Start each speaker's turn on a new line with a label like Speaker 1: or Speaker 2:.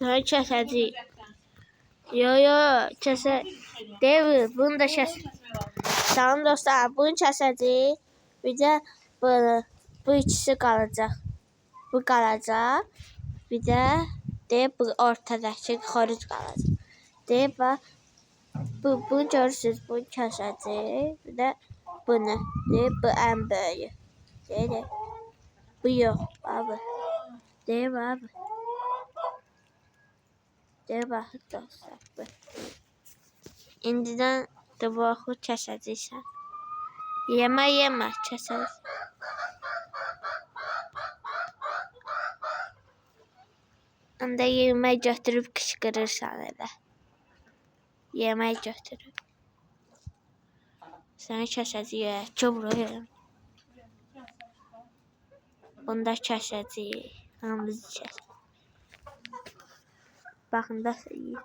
Speaker 1: Sonra kəsəcəyik. Yo, kəsə. Deyil, bunu da kəs. Tamam dostlar, bunu kəsəcəyik. Bir də bu ikisi qalacaq. Bu qalacaq. Bir də bu ortadakı xoruz qalacaq. Bax, bunu görürsünüz, bunu kəsəcəyik. Bir də bunu. Bu ən böyüyü. Bu yox, abi. Abi. Baxın dostlar, bu. İndidən də bu oxu kəsəcəksən. Yemə, kəsəcəksən. Onda yemək götürüb qışqırırsan elə. Yemək götürüb. Səni kəsəcəyik, kövrəyəm. Bunu da kəsəcəyik. Hamımızı kəsəcəyik. Baxın da iyi.